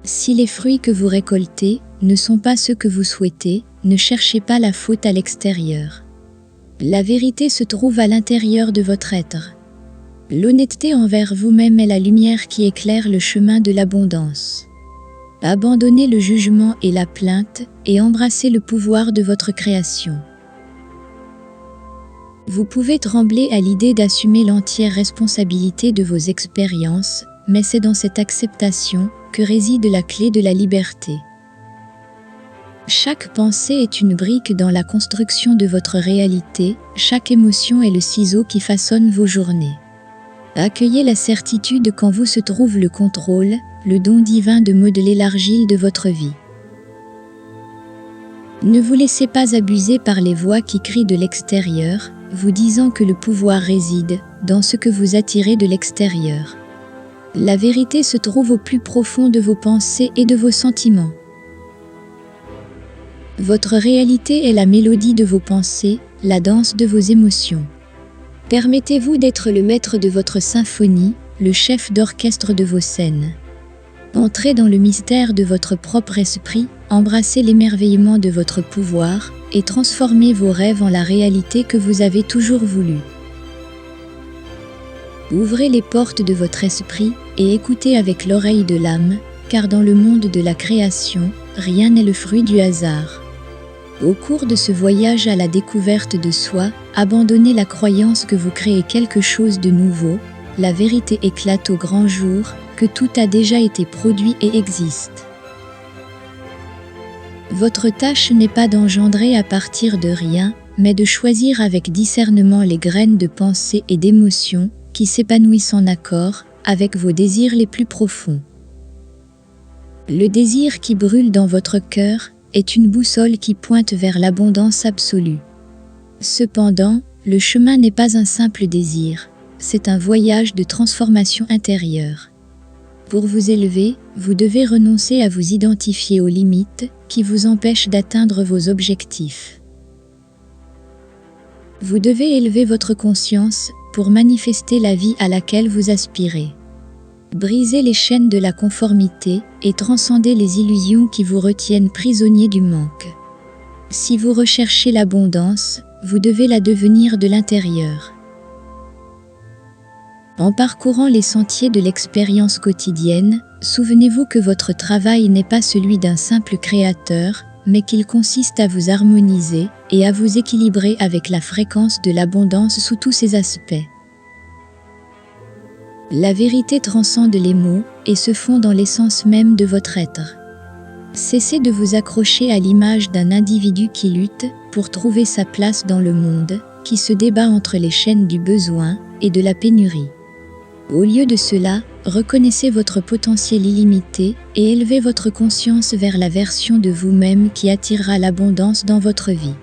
Si les fruits que vous récoltez ne sont pas ceux que vous souhaitez, ne cherchez pas la faute à l'extérieur. La vérité se trouve à l'intérieur de votre être. L'honnêteté envers vous-même est la lumière qui éclaire le chemin de l'abondance. Abandonnez le jugement et la plainte et embrassez le pouvoir de votre création. Vous pouvez trembler à l'idée d'assumer l'entière responsabilité de vos expériences, mais c'est dans cette acceptation que réside la clé de la liberté. Chaque pensée est une brique dans la construction de votre réalité, chaque émotion est le ciseau qui façonne vos journées. Accueillez la certitude qu'en vous se trouve le contrôle, le don divin de modeler l'argile de votre vie. Ne vous laissez pas abuser par les voix qui crient de l'extérieur, vous disant que le pouvoir réside dans ce que vous attirez de l'extérieur. La vérité se trouve au plus profond de vos pensées et de vos sentiments. Votre réalité est la mélodie de vos pensées, la danse de vos émotions. Permettez-vous d'être le maître de votre symphonie, le chef d'orchestre de vos scènes. Entrez dans le mystère de votre propre esprit, embrassez l'émerveillement de votre pouvoir et transformez vos rêves en la réalité que vous avez toujours voulu. Ouvrez les portes de votre esprit et écoutez avec l'oreille de l'âme, car dans le monde de la création, rien n'est le fruit du hasard. Au cours de ce voyage à la découverte de soi, abandonnez la croyance que vous créez quelque chose de nouveau, la vérité éclate au grand jour, que tout a déjà été produit et existe. Votre tâche n'est pas d'engendrer à partir de rien, mais de choisir avec discernement les graines de pensée et d'émotion qui s'épanouissent en accord avec vos désirs les plus profonds. Le désir qui brûle dans votre cœur est une boussole qui pointe vers l'abondance absolue. Cependant, le chemin n'est pas un simple désir, c'est un voyage de transformation intérieure. Pour vous élever, vous devez renoncer à vous identifier aux limites qui vous empêchent d'atteindre vos objectifs. Vous devez élever votre conscience pour manifester la vie à laquelle vous aspirez. Brisez les chaînes de la conformité et transcendez les illusions qui vous retiennent prisonnier du manque. Si vous recherchez l'abondance, vous devez la devenir de l'intérieur. En parcourant les sentiers de l'expérience quotidienne, souvenez-vous que votre travail n'est pas celui d'un simple créateur, mais qu'il consiste à vous harmoniser et à vous équilibrer avec la fréquence de l'abondance sous tous ses aspects. La vérité transcende les mots et se fond dans l'essence même de votre être. Cessez de vous accrocher à l'image d'un individu qui lutte pour trouver sa place dans le monde, qui se débat entre les chaînes du besoin et de la pénurie. Au lieu de cela, reconnaissez votre potentiel illimité et élevez votre conscience vers la version de vous-même qui attirera l'abondance dans votre vie.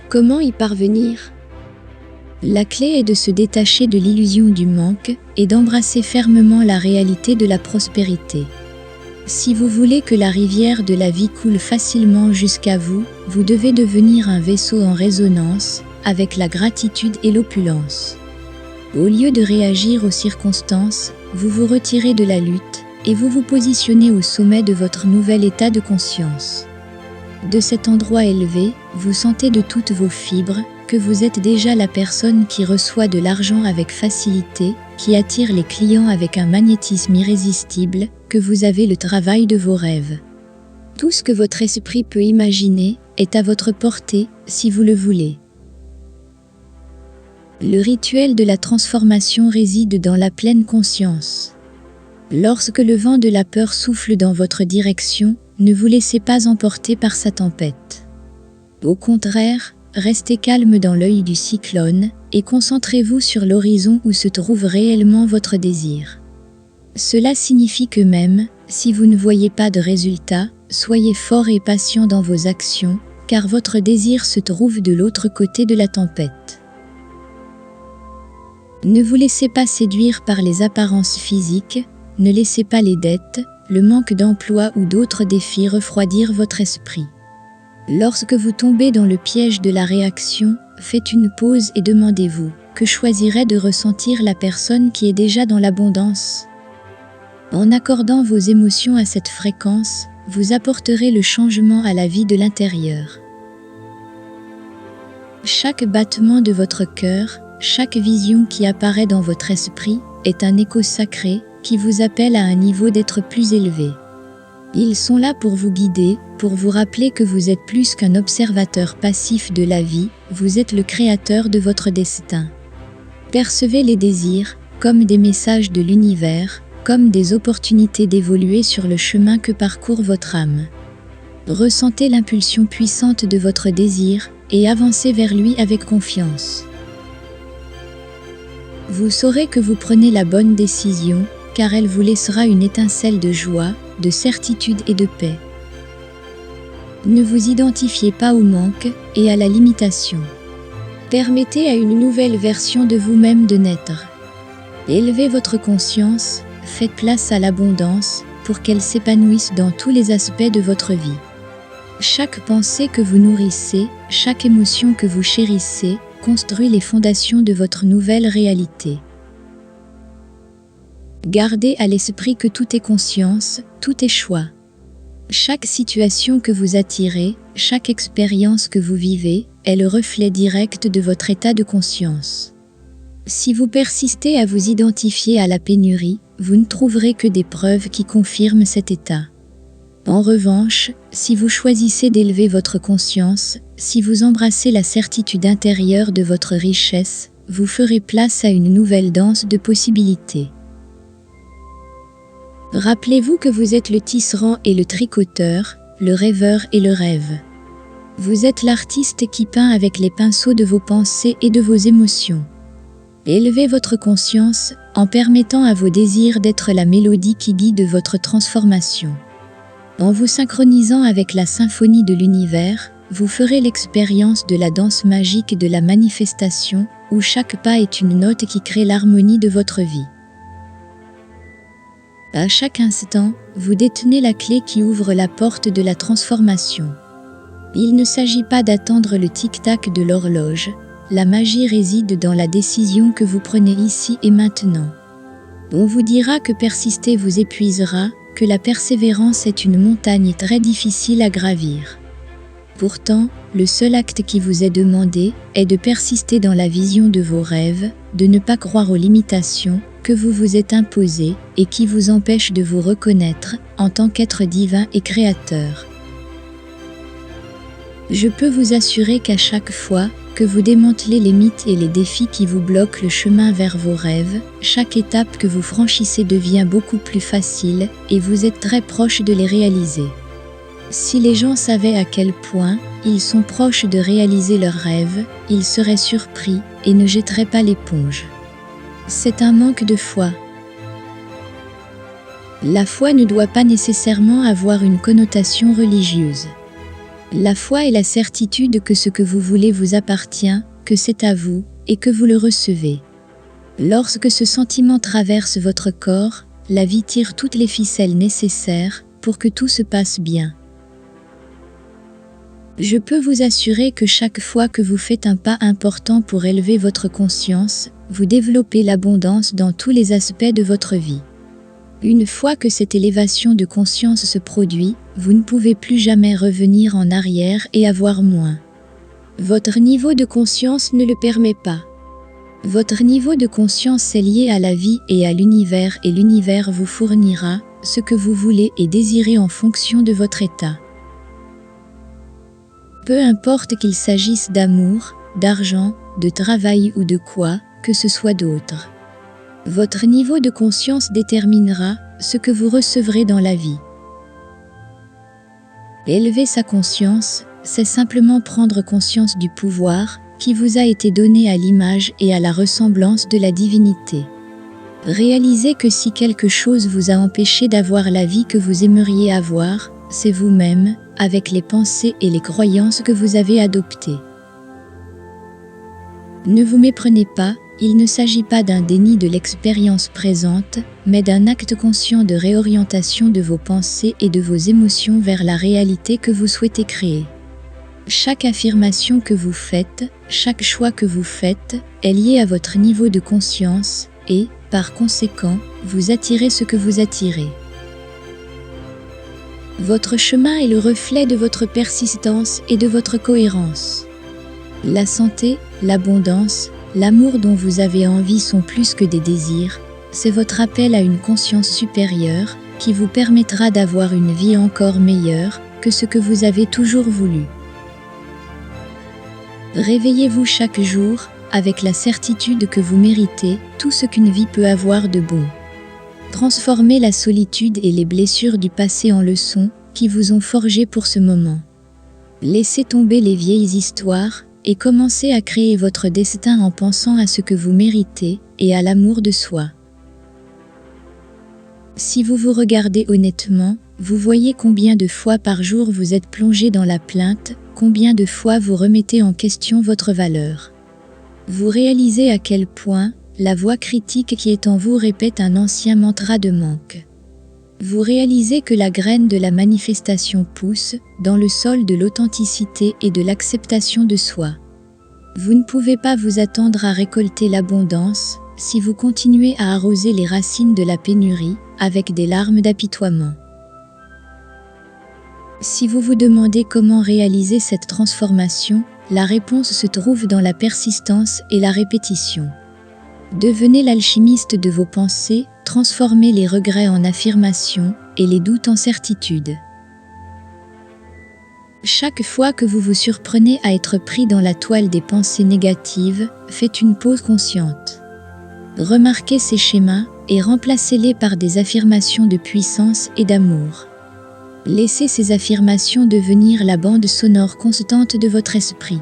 Comment y parvenir ? La clé est de se détacher de l'illusion du manque et d'embrasser fermement la réalité de la prospérité. Si vous voulez que la rivière de la vie coule facilement jusqu'à vous, vous devez devenir un vaisseau en résonance avec la gratitude et l'opulence. Au lieu de réagir aux circonstances, vous vous retirez de la lutte et vous vous positionnez au sommet de votre nouvel état de conscience. De cet endroit élevé, vous sentez de toutes vos fibres que vous êtes déjà la personne qui reçoit de l'argent avec facilité, qui attire les clients avec un magnétisme irrésistible, que vous avez le travail de vos rêves. Tout ce que votre esprit peut imaginer est à votre portée si vous le voulez. Le rituel de la transformation réside dans la pleine conscience. Lorsque le vent de la peur souffle dans votre direction, ne vous laissez pas emporter par sa tempête. Au contraire, restez calme dans l'œil du cyclone et concentrez-vous sur l'horizon où se trouve réellement votre désir. Cela signifie que même si vous ne voyez pas de résultat, soyez fort et patient dans vos actions, car votre désir se trouve de l'autre côté de la tempête. Ne vous laissez pas séduire par les apparences physiques, ne laissez pas les dettes, le manque d'emploi ou d'autres défis refroidir votre esprit. Lorsque vous tombez dans le piège de la réaction, faites une pause et demandez-vous, que choisirait de ressentir la personne qui est déjà dans l'abondance ? En accordant vos émotions à cette fréquence, vous apporterez le changement à la vie de l'intérieur. Chaque battement de votre cœur, chaque vision qui apparaît dans votre esprit est un écho sacré qui vous appelle à un niveau d'être plus élevé. Ils sont là pour vous guider, pour vous rappeler que vous êtes plus qu'un observateur passif de la vie, vous êtes le créateur de votre destin. Percevez les désirs comme des messages de l'univers, comme des opportunités d'évoluer sur le chemin que parcourt votre âme. Ressentez l'impulsion puissante de votre désir et avancez vers lui avec confiance. Vous saurez que vous prenez la bonne décision, car elle vous laissera une étincelle de joie, de certitude et de paix. Ne vous identifiez pas au manque et à la limitation. Permettez à une nouvelle version de vous-même de naître. Élevez votre conscience, faites place à l'abondance pour qu'elle s'épanouisse dans tous les aspects de votre vie. Chaque pensée que vous nourrissez, chaque émotion que vous chérissez, construit les fondations de votre nouvelle réalité. Gardez à l'esprit que tout est conscience, tout est choix. Chaque situation que vous attirez, chaque expérience que vous vivez, est le reflet direct de votre état de conscience. Si vous persistez à vous identifier à la pénurie, vous ne trouverez que des preuves qui confirment cet état. En revanche, si vous choisissez d'élever votre conscience, si vous embrassez la certitude intérieure de votre richesse, vous ferez place à une nouvelle danse de possibilités. Rappelez-vous que vous êtes le tisserand et le tricoteur, le rêveur et le rêve. Vous êtes l'artiste qui peint avec les pinceaux de vos pensées et de vos émotions. Élevez votre conscience en permettant à vos désirs d'être la mélodie qui guide votre transformation. En vous synchronisant avec la symphonie de l'univers, vous ferez l'expérience de la danse magique de la manifestation, où chaque pas est une note qui crée l'harmonie de votre vie. À chaque instant, vous détenez la clé qui ouvre la porte de la transformation. Il ne s'agit pas d'attendre le tic-tac de l'horloge, la magie réside dans la décision que vous prenez ici et maintenant. On vous dira que persister vous épuisera, que la persévérance est une montagne très difficile à gravir. Pourtant, le seul acte qui vous est demandé est de persister dans la vision de vos rêves, de ne pas croire aux limitations que vous vous êtes imposées et qui vous empêchent de vous reconnaître en tant qu'être divin et créateur. Je peux vous assurer qu'à chaque fois que vous démantelez les mythes et les défis qui vous bloquent le chemin vers vos rêves, chaque étape que vous franchissez devient beaucoup plus facile et vous êtes très proche de les réaliser. Si les gens savaient à quel point ils sont proches de réaliser leurs rêves, ils seraient surpris et ne jetteraient pas l'éponge. C'est un manque de foi. La foi ne doit pas nécessairement avoir une connotation religieuse. La foi est la certitude que ce que vous voulez vous appartient, que c'est à vous, et que vous le recevez. Lorsque ce sentiment traverse votre corps, la vie tire toutes les ficelles nécessaires pour que tout se passe bien. Je peux vous assurer que chaque fois que vous faites un pas important pour élever votre conscience, vous développez l'abondance dans tous les aspects de votre vie. Une fois que cette élévation de conscience se produit, vous ne pouvez plus jamais revenir en arrière et avoir moins. Votre niveau de conscience ne le permet pas. Votre niveau de conscience est lié à la vie et à l'univers et l'univers vous fournira ce que vous voulez et désirez en fonction de votre état. Peu importe qu'il s'agisse d'amour, d'argent, de travail ou de quoi que ce soit d'autre. Votre niveau de conscience déterminera ce que vous recevrez dans la vie. Élever sa conscience, c'est simplement prendre conscience du pouvoir qui vous a été donné à l'image et à la ressemblance de la divinité. Réalisez que si quelque chose vous a empêché d'avoir la vie que vous aimeriez avoir, c'est vous-même, avec les pensées et les croyances que vous avez adoptées. Ne vous méprenez pas, il ne s'agit pas d'un déni de l'expérience présente, mais d'un acte conscient de réorientation de vos pensées et de vos émotions vers la réalité que vous souhaitez créer. Chaque affirmation que vous faites, chaque choix que vous faites, est lié à votre niveau de conscience et, Par conséquent, vous attirez ce que vous attirez. Votre chemin est le reflet de votre persistance et de votre cohérence. La santé, l'abondance, l'amour dont vous avez envie sont plus que des désirs, c'est votre appel à une conscience supérieure qui vous permettra d'avoir une vie encore meilleure que ce que vous avez toujours voulu. Réveillez-vous chaque jour avec la certitude que vous méritez tout ce qu'une vie peut avoir de bon. Transformez la solitude et les blessures du passé en leçons qui vous ont forgé pour ce moment. Laissez tomber les vieilles histoires et commencez à créer votre destin en pensant à ce que vous méritez et à l'amour de soi. Si vous vous regardez honnêtement, vous voyez combien de fois par jour vous êtes plongé dans la plainte, combien de fois vous remettez en question votre valeur. Vous réalisez à quel point la voix critique qui est en vous répète un ancien mantra de manque. Vous réalisez que la graine de la manifestation pousse dans le sol de l'authenticité et de l'acceptation de soi. Vous ne pouvez pas vous attendre à récolter l'abondance si vous continuez à arroser les racines de la pénurie avec des larmes d'apitoiement. Si vous vous demandez comment réaliser cette transformation, la réponse se trouve dans la persistance et la répétition. Devenez l'alchimiste de vos pensées, transformez les regrets en affirmations et les doutes en certitudes. Chaque fois que vous vous surprenez à être pris dans la toile des pensées négatives, faites une pause consciente. Remarquez ces schémas et remplacez-les par des affirmations de puissance et d'amour. Laissez ces affirmations devenir la bande sonore constante de votre esprit.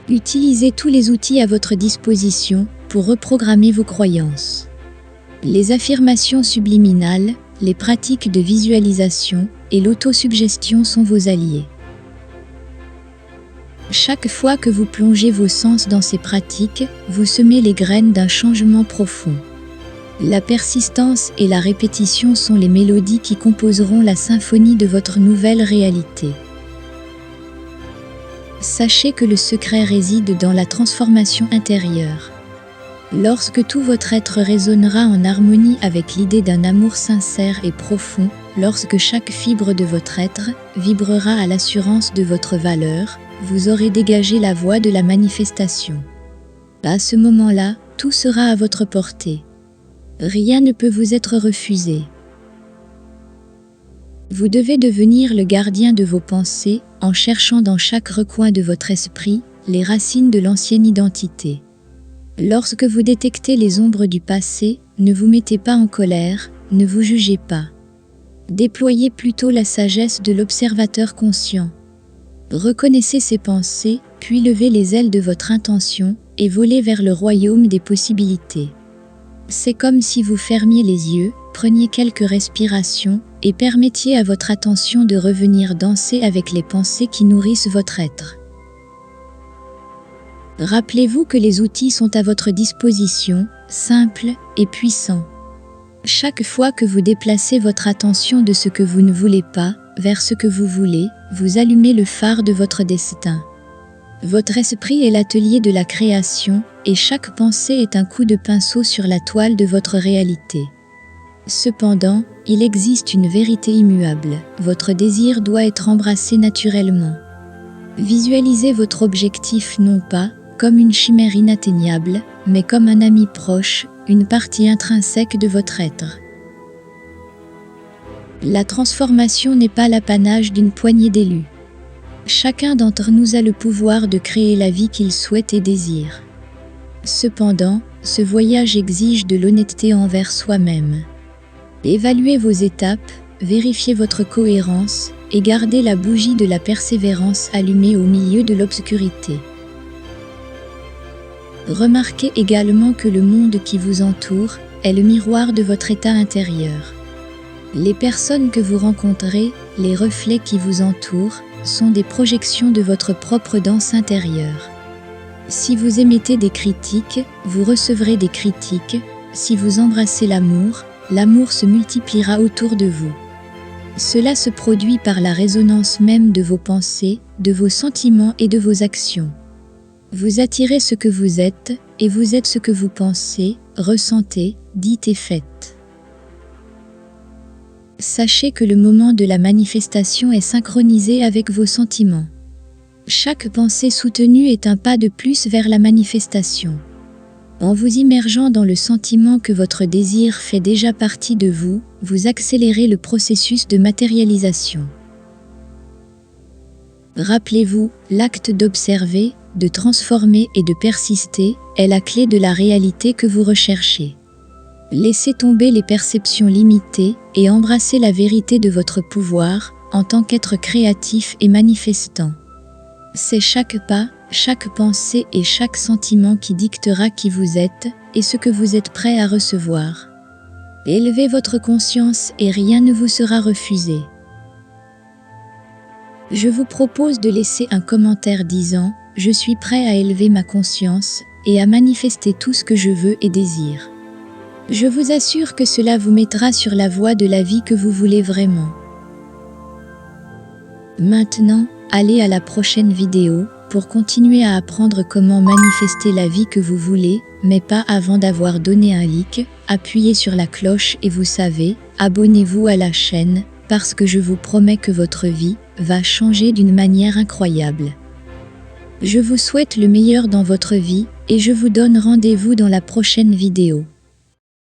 Utilisez tous les outils à votre disposition pour reprogrammer vos croyances. Les affirmations subliminales, les pratiques de visualisation et l'autosuggestion sont vos alliés. Chaque fois que vous plongez vos sens dans ces pratiques, vous semez les graines d'un changement profond. La persistance et la répétition sont les mélodies qui composeront la symphonie de votre nouvelle réalité. Sachez que le secret réside dans la transformation intérieure. Lorsque tout votre être résonnera en harmonie avec l'idée d'un amour sincère et profond, lorsque chaque fibre de votre être vibrera à l'assurance de votre valeur, vous aurez dégagé la voie de la manifestation. À ce moment-là, tout sera à votre portée. Rien ne peut vous être refusé. Vous devez devenir le gardien de vos pensées en cherchant dans chaque recoin de votre esprit les racines de l'ancienne identité. Lorsque vous détectez les ombres du passé, ne vous mettez pas en colère, ne vous jugez pas. Déployez plutôt la sagesse de l'observateur conscient. Reconnaissez ces pensées, puis levez les ailes de votre intention et volez vers le royaume des possibilités. C'est comme si vous fermiez les yeux, preniez quelques respirations et permettiez à votre attention de revenir danser avec les pensées qui nourrissent votre être. Rappelez-vous que les outils sont à votre disposition, simples et puissants. Chaque fois que vous déplacez votre attention de ce que vous ne voulez pas vers ce que vous voulez, vous allumez le phare de votre destin. Votre esprit est l'atelier de la création et chaque pensée est un coup de pinceau sur la toile de votre réalité. Cependant, il existe une vérité immuable. Votre désir doit être embrassé naturellement. Visualisez votre objectif non pas comme une chimère inatteignable, mais comme un ami proche, une partie intrinsèque de votre être. La transformation n'est pas l'apanage d'une poignée d'élus. Chacun d'entre nous a le pouvoir de créer la vie qu'il souhaite et désire. Cependant, ce voyage exige de l'honnêteté envers soi-même. Évaluez vos étapes, vérifiez votre cohérence et gardez la bougie de la persévérance allumée au milieu de l'obscurité. Remarquez également que le monde qui vous entoure est le miroir de votre état intérieur. Les personnes que vous rencontrez, les reflets qui vous entourent, sont des projections de votre propre danse intérieure. Si vous émettez des critiques, vous recevrez des critiques. Si vous embrassez l'amour, l'amour se multipliera autour de vous. Cela se produit par la résonance même de vos pensées, de vos sentiments et de vos actions. Vous attirez ce que vous êtes, et vous êtes ce que vous pensez, ressentez, dites et faites. Sachez que le moment de la manifestation est synchronisé avec vos sentiments. Chaque pensée soutenue est un pas de plus vers la manifestation. En vous immergeant dans le sentiment que votre désir fait déjà partie de vous, vous accélérez le processus de matérialisation. Rappelez-vous, l'acte d'observer, de transformer et de persister est la clé de la réalité que vous recherchez. Laissez tomber les perceptions limitées et embrassez la vérité de votre pouvoir en tant qu'être créatif et manifestant. C'est chaque pas, chaque pensée et chaque sentiment qui dictera qui vous êtes et ce que vous êtes prêt à recevoir. Élevez votre conscience et rien ne vous sera refusé. Je vous propose de laisser un commentaire disant « Je suis prêt à élever ma conscience et à manifester tout ce que je veux et désire ». Je vous assure que cela vous mettra sur la voie de la vie que vous voulez vraiment. Maintenant, allez à la prochaine vidéo pour continuer à apprendre comment manifester la vie que vous voulez, mais pas avant d'avoir donné un like, appuyez sur la cloche et vous savez, abonnez-vous à la chaîne, parce que je vous promets que votre vie va changer d'une manière incroyable. Je vous souhaite le meilleur dans votre vie et je vous donne rendez-vous dans la prochaine vidéo.